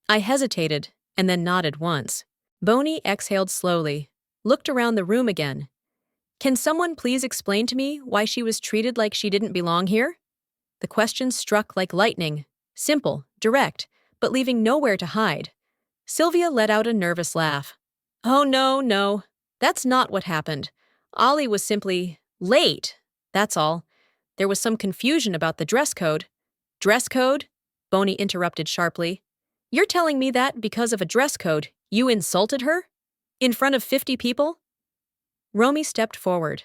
I hesitated and then nodded once. Bonnie exhaled slowly, looked around the room again. "Can someone please explain to me why she was treated like she didn't belong here?" The question struck like lightning, simple, direct, but leaving nowhere to hide. Sylvia let out a nervous laugh. "Oh, no, that's not what happened. Ollie was simply late, that's all. There was some confusion about the dress code." "Dress code?" Bonnie interrupted sharply. "You're telling me that because of a dress code, you insulted her? In front of 50 people?" Romy stepped forward.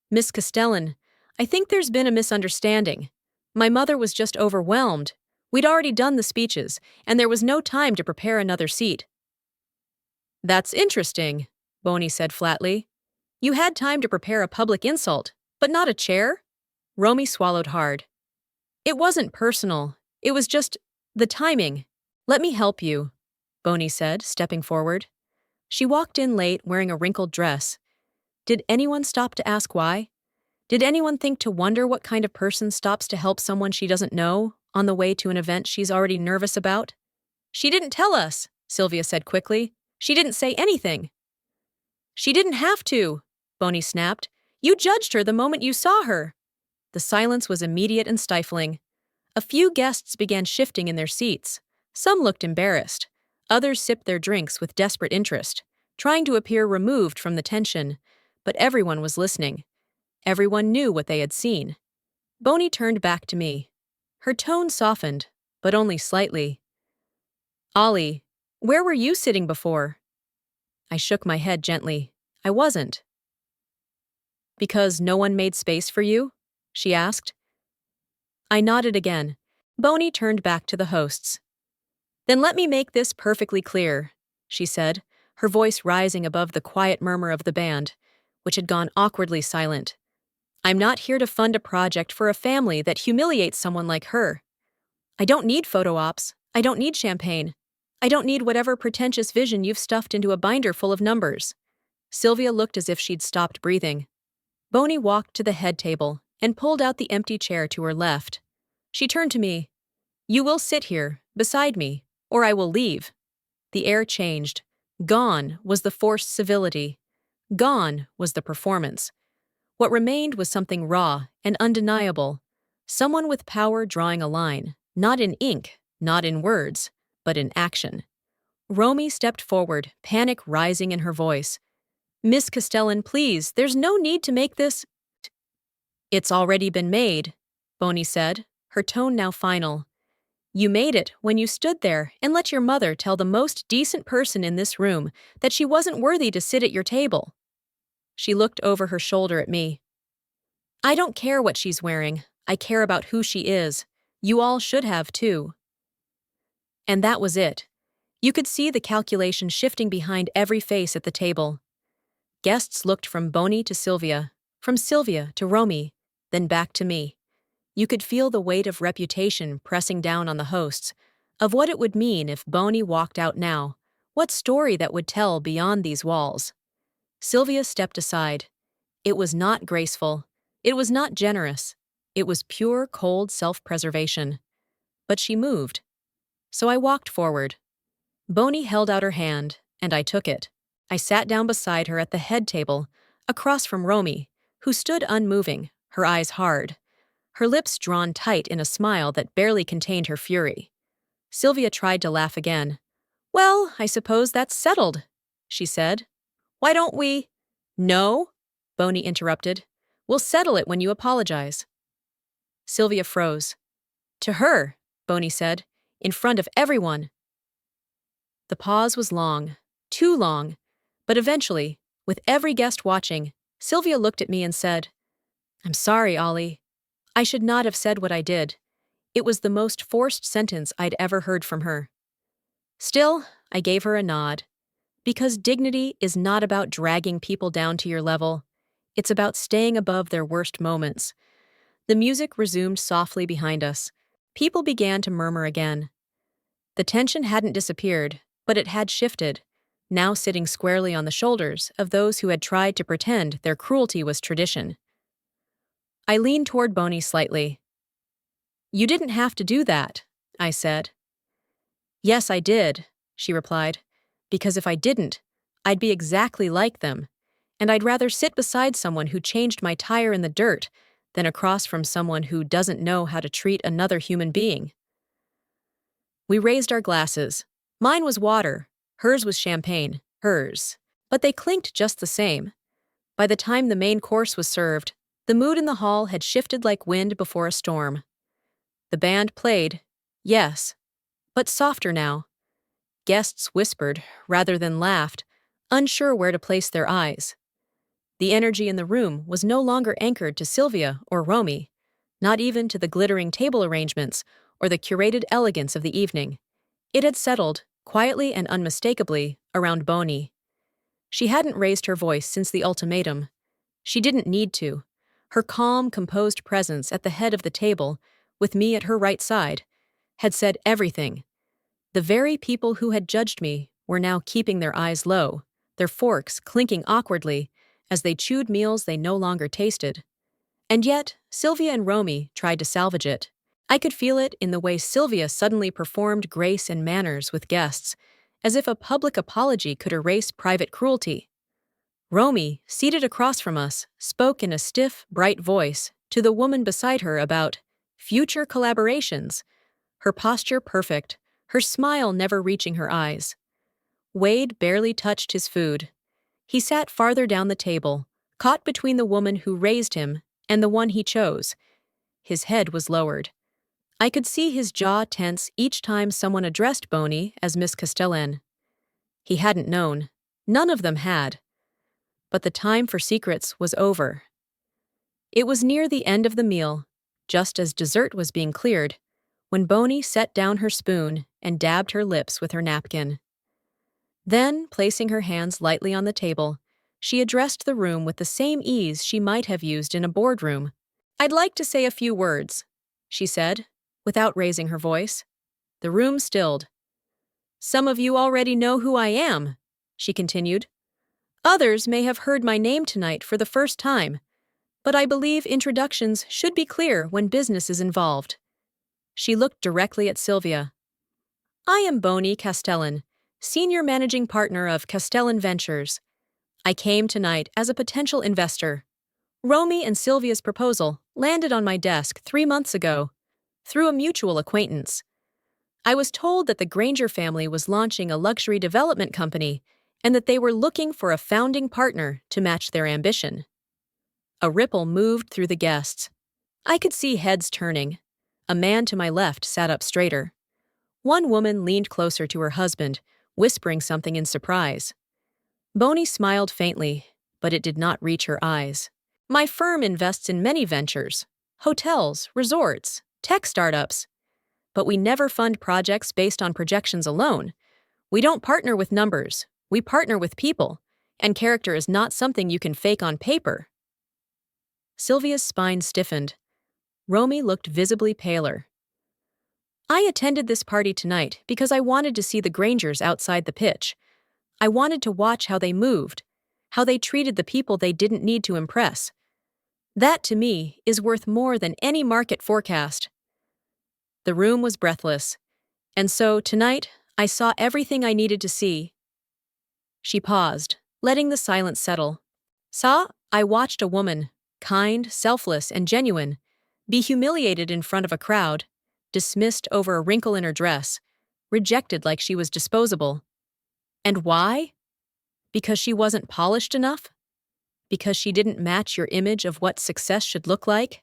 "Miss Castellan, I think there's been a misunderstanding. My mother was just overwhelmed. We'd already done the speeches, and there was no time to prepare another seat." "That's interesting," Bonnie said flatly. "You had time to prepare a public insult, but not a chair?" Romy swallowed hard. "It wasn't personal. It was just the timing. Let me help you," Bonnie said, stepping forward. She walked in late wearing a wrinkled dress. Did anyone stop to ask why? Did anyone think to wonder what kind of person stops to help someone she doesn't know on the way to an event she's already nervous about? "She didn't tell us," Sylvia said quickly. "She didn't say anything." "She didn't have to," Bonnie snapped. "You judged her the moment you saw her." The silence was immediate and stifling. A few guests began shifting in their seats. Some looked embarrassed. Others sipped their drinks with desperate interest, trying to appear removed from the tension. But everyone was listening. Everyone knew what they had seen. Bonnie turned back to me. Her tone softened, but only slightly. "Ollie, where were you sitting before?" I shook my head gently. I wasn't. "Because no one made space for you?" she asked. I nodded again. Bonnie turned back to the hosts. "Then let me make this perfectly clear," she said, her voice rising above the quiet murmur of the band, which had gone awkwardly silent. "I'm not here to fund a project for a family that humiliates someone like her. I don't need photo ops. I don't need champagne. I don't need whatever pretentious vision you've stuffed into a binder full of numbers." Sylvia looked as if she'd stopped breathing. Bonnie walked to the head table and pulled out the empty chair to her left. She turned to me. "You will sit here, beside me, or I will leave." The air changed. Gone was the forced civility. Gone was the performance. What remained was something raw and undeniable. Someone with power drawing a line, not in ink, not in words, but in action. Romy stepped forward, panic rising in her voice. "Miss Castellan, please, there's no need to make this—" "It's already been made," Bonnie said, her tone now final. "You made it when you stood there and let your mother tell the most decent person in this room that she wasn't worthy to sit at your table." She looked over her shoulder at me. "I don't care what she's wearing. I care about who she is. You all should have, too." And that was it. You could see the calculation shifting behind every face at the table. Guests looked from Bonnie to Sylvia, from Sylvia to Romy, then back to me. You could feel the weight of reputation pressing down on the hosts, of what it would mean if Bonnie walked out now, what story that would tell beyond these walls. Sylvia stepped aside. It was not graceful. It was not generous. It was pure, cold self-preservation. But she moved. So I walked forward. Bonnie held out her hand, and I took it. I sat down beside her at the head table, across from Romy, who stood unmoving, her eyes hard, her lips drawn tight in a smile that barely contained her fury. Sylvia tried to laugh again. "Well, I suppose that's settled," she said. "Why don't we—" "No," Bonnie interrupted. "We'll settle it when you apologize." Sylvia froze. "To her," Bonnie said, "in front of everyone." The pause was long, too long, but eventually, with every guest watching, Sylvia looked at me and said, "I'm sorry, Ollie. I should not have said what I did." It was the most forced sentence I'd ever heard from her. Still, I gave her a nod. Because dignity is not about dragging people down to your level. It's about staying above their worst moments. The music resumed softly behind us. People began to murmur again. The tension hadn't disappeared, but it had shifted, now sitting squarely on the shoulders of those who had tried to pretend their cruelty was tradition. I leaned toward Bonnie slightly. "You didn't have to do that," I said. "Yes, I did," she replied, "because if I didn't, I'd be exactly like them, and I'd rather sit beside someone who changed my tire in the dirt than across from someone who doesn't know how to treat another human being." We raised our glasses. Mine was water, hers was champagne, hers. But they clinked just the same. By the time the main course was served, the mood in the hall had shifted like wind before a storm. The band played, yes, but softer now. Guests whispered rather than laughed, unsure where to place their eyes. The energy in the room was no longer anchored to Sylvia or Romy, not even to the glittering table arrangements or the curated elegance of the evening. It had settled, quietly and unmistakably, around Bonnie. She hadn't raised her voice since the ultimatum. She didn't need to. Her calm, composed presence at the head of the table, with me at her right side, had said everything. The very people who had judged me were now keeping their eyes low, their forks clinking awkwardly as they chewed meals they no longer tasted. And yet, Sylvia and Romy tried to salvage it. I could feel it in the way Sylvia suddenly performed grace and manners with guests, as if a public apology could erase private cruelty. Romy, seated across from us, spoke in a stiff, bright voice to the woman beside her about future collaborations, her posture perfect, her smile never reaching her eyes. Wade barely touched his food. He sat farther down the table, caught between the woman who raised him and the one he chose. His head was lowered. I could see his jaw tense each time someone addressed Bonnie as Miss Castellan. He hadn't known. None of them had. But the time for secrets was over. It was near the end of the meal, just as dessert was being cleared, when Bonnie set down her spoon and dabbed her lips with her napkin. Then, placing her hands lightly on the table, she addressed the room with the same ease she might have used in a boardroom. "I'd like to say a few words," she said, without raising her voice. The room stilled. "Some of you already know who I am," she continued. "Others may have heard my name tonight for the first time, but I believe introductions should be clear when business is involved." She looked directly at Sylvia. "I am Bonnie Castellan, Senior Managing Partner of Castellan Ventures. I came tonight as a potential investor. Romy and Sylvia's proposal landed on my desk 3 months ago, through a mutual acquaintance. I was told that the Granger family was launching a luxury development company and that they were looking for a founding partner to match their ambition." A ripple moved through the guests. I could see heads turning. A man to my left sat up straighter. One woman leaned closer to her husband, whispering something in surprise. Bonnie smiled faintly, but it did not reach her eyes. "My firm invests in many ventures, hotels, resorts, tech startups. But we never fund projects based on projections alone. We don't partner with numbers, we partner with people. and character is not something you can fake on paper. Sylvia's spine stiffened. Romy looked visibly paler. I attended this party tonight because I wanted to see the Grangers outside the pitch. I wanted to watch how they moved, how they treated the people they didn't need to impress. That, to me, is worth more than any market forecast. The room was breathless, and so, tonight, I saw everything I needed to see. She paused, letting the silence settle. I watched a woman, kind, selfless, and genuine, be humiliated in front of a crowd, dismissed over a wrinkle in her dress, rejected like she was disposable. And why? Because she wasn't polished enough? Because she didn't match your image of what success should look like?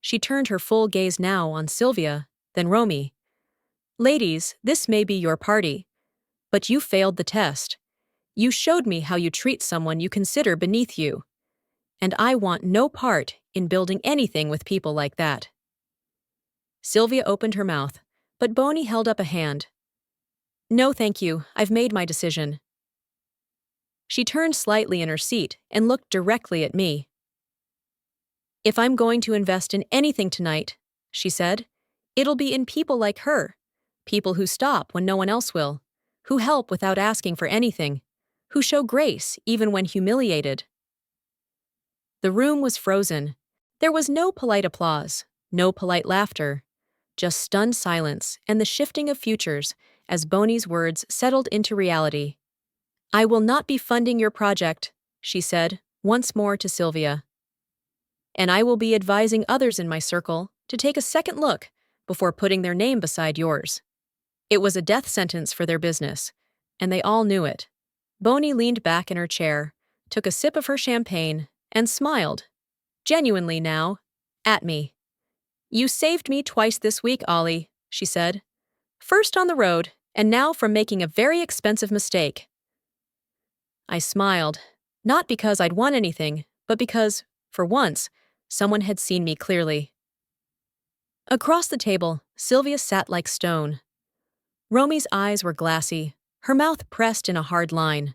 She turned her full gaze now on Sylvia, then Romy. Ladies, this may be your party, but you failed the test. You showed me how you treat someone you consider beneath you. And I want no part in building anything with people like that. Sylvia opened her mouth, but Boney held up a hand. No, thank you. I've made my decision. She turned slightly in her seat and looked directly at me. If I'm going to invest in anything tonight, she said, it'll be in people like her. People who stop when no one else will, who help without asking for anything, who show grace even when humiliated. The room was frozen. There was no polite applause, no polite laughter, just stunned silence and the shifting of futures as Boney's words settled into reality. I will not be funding your project, she said, once more to Sylvia. And I will be advising others in my circle to take a second look before putting their name beside yours. It was a death sentence for their business, and they all knew it. Boney leaned back in her chair, took a sip of her champagne, and smiled, genuinely now, at me. You saved me twice this week, Ollie, she said. First on the road, and now from making a very expensive mistake. I smiled, not because I'd won anything, but because, for once, someone had seen me clearly. Across the table, Sylvia sat like stone. Romy's eyes were glassy, her mouth pressed in a hard line.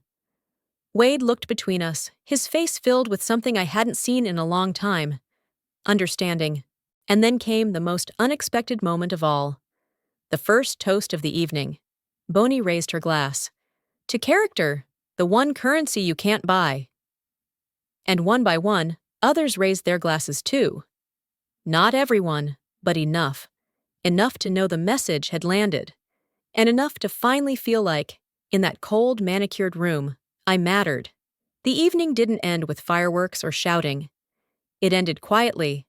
Wade looked between us, his face filled with something I hadn't seen in a long time. Understanding. And then came the most unexpected moment of all. The first toast of the evening. Boney raised her glass. To character, the one currency you can't buy. And one by one, others raised their glasses too. Not everyone, but enough. Enough to know the message had landed. And enough to finally feel like, in that cold, manicured room, I mattered. The evening didn't end with fireworks or shouting. It ended quietly.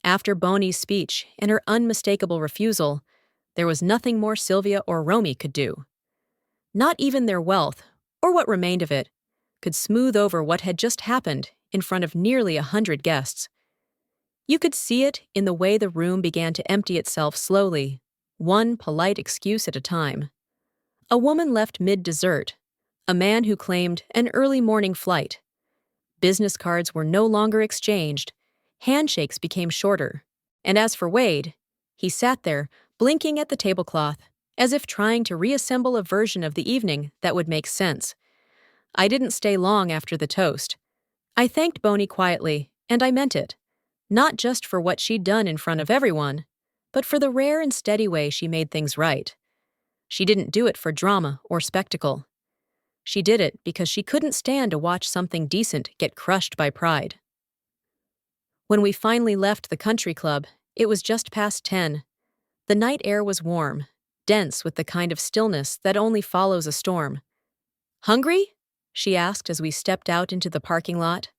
After Boney's speech and her unmistakable refusal, there was nothing more Sylvia or Romy could do. Not even their wealth, or what remained of it, could smooth over what had just happened in front of nearly 100 guests. You could see it in the way the room began to empty itself slowly, one polite excuse at a time. A woman left mid-dessert, a man who claimed an early morning flight. Business cards were no longer exchanged, handshakes became shorter, and as for Wade, he sat there, blinking at the tablecloth, as if trying to reassemble a version of the evening that would make sense. I didn't stay long after the toast. I thanked Boney quietly, and I meant it, not just for what she'd done in front of everyone, but for the rare and steady way she made things right. She didn't do it for drama or spectacle. She did it because she couldn't stand to watch something decent get crushed by pride. When we finally left the country club, it was just past 10. The night air was warm, dense with the kind of stillness that only follows a storm. Hungry? She asked as we stepped out into the parking lot.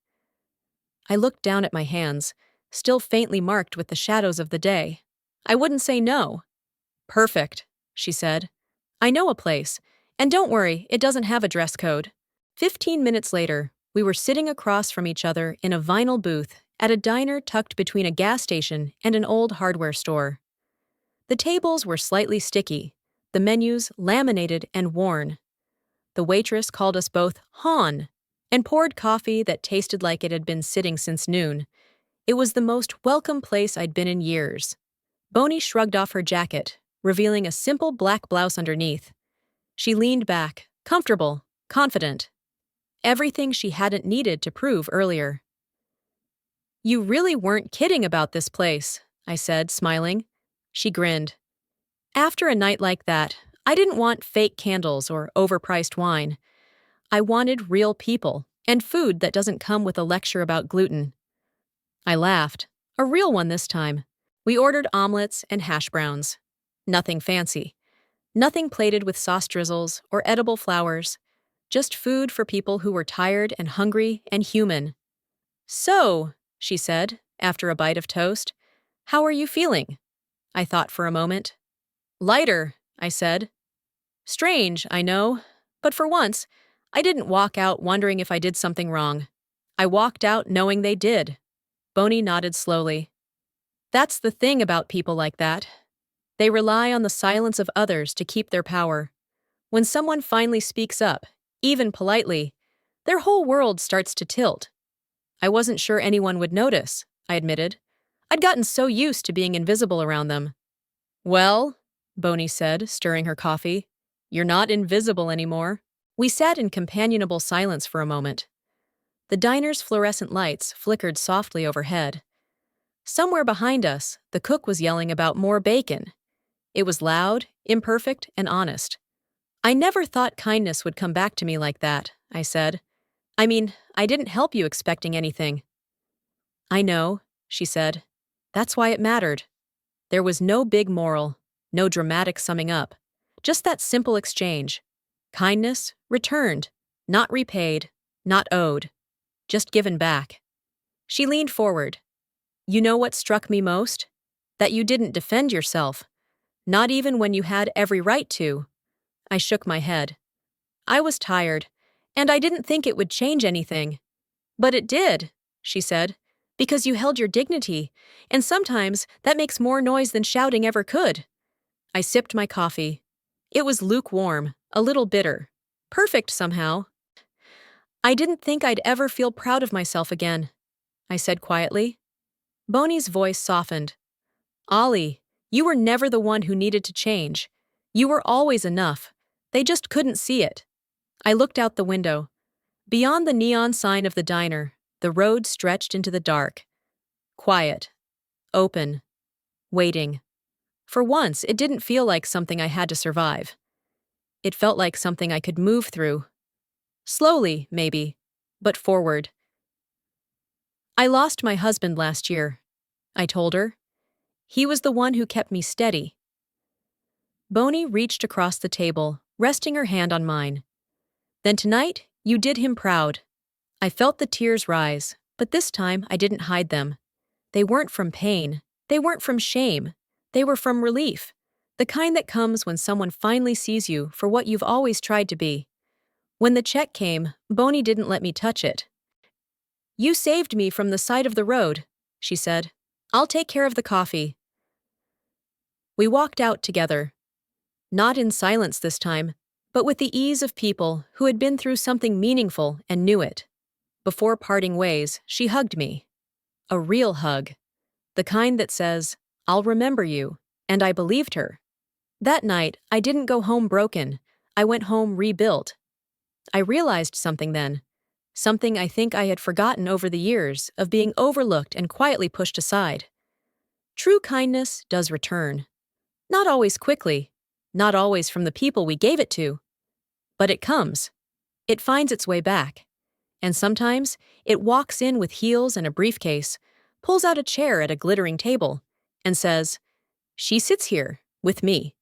I looked down at my hands, still faintly marked with the shadows of the day. I wouldn't say no. Perfect, she said. I know a place, and don't worry, it doesn't have a dress code. 15 minutes later, we were sitting across from each other in a vinyl booth at a diner tucked between a gas station and an old hardware store. The tables were slightly sticky, the menus laminated and worn. The waitress called us both Han and poured coffee that tasted like it had been sitting since noon. It was the most welcome place I'd been in years. Boney shrugged off her jacket, revealing a simple black blouse underneath. She leaned back, comfortable, confident. everything she hadn't needed to prove earlier. "You really weren't kidding about this place," I said, smiling. She grinned. "After a night like that, I didn't want fake candles or overpriced wine. I wanted real people and food that doesn't come with a lecture about gluten." I laughed. A real one this time. We ordered omelets and hash browns. Nothing fancy. Nothing plated with sauce drizzles or edible flowers. Just food for people who were tired and hungry and human. "So," she said, after a bite of toast, "how are you feeling?" I thought for a moment. "Lighter," I said. Strange, I know, but for once, I didn't walk out wondering if I did something wrong. I walked out knowing they did. Boney nodded slowly. "That's the thing about people like that. They rely on the silence of others to keep their power. When someone finally speaks up, even politely, their whole world starts to tilt." I wasn't sure anyone would notice, I admitted. I'd gotten so used to being invisible around them. "Well," Boney said, stirring her coffee, "you're not invisible anymore." We sat in companionable silence for a moment. The diner's fluorescent lights flickered softly overhead. Somewhere behind us, the cook was yelling about more bacon. It was loud, imperfect, and honest. "I never thought kindness would come back to me like that," I said. "I mean, I didn't help you expecting anything." "I know," she said. "That's why it mattered." There was no big moral, no dramatic summing up, just that simple exchange. Kindness returned, not repaid, not owed, just given back. She leaned forward. "You know what struck me most? That you didn't defend yourself, not even when you had every right to." I shook my head. I was tired, and I didn't think it would change anything. "But it did," she said, "because you held your dignity, and sometimes that makes more noise than shouting ever could." I sipped my coffee. It was lukewarm, a little bitter. Perfect somehow. "I didn't think I'd ever feel proud of myself again," I said quietly. Boney's voice softened. "Ollie, you were never the one who needed to change. You were always enough. They just couldn't see it." I looked out the window. Beyond the neon sign of the diner, the road stretched into the dark. Quiet. Open. Waiting. For once, it didn't feel like something I had to survive. It felt like something I could move through. Slowly, maybe, but forward. "I lost my husband last year," I told her. "He was the one who kept me steady." Boney reached across the table, resting her hand on mine. "Then tonight, you did him proud." I felt the tears rise, but this time I didn't hide them. They weren't from pain. They weren't from shame. They were from relief. The kind that comes when someone finally sees you for what you've always tried to be. When the check came, Boney didn't let me touch it. "You saved me from the side of the road," she said. "I'll take care of the coffee." We walked out together. Not in silence this time, but with the ease of people who had been through something meaningful and knew it. Before parting ways, she hugged me. A real hug. The kind that says, "I'll remember you," and I believed her. That night, I didn't go home broken. I went home rebuilt. I realized something then. Something I think I had forgotten over the years of being overlooked and quietly pushed aside. True kindness does return. Not always quickly, not always from the people we gave it to. But it comes. It finds its way back. And sometimes, it walks in with heels and a briefcase, pulls out a chair at a glittering table, and says, "She sits here, with me."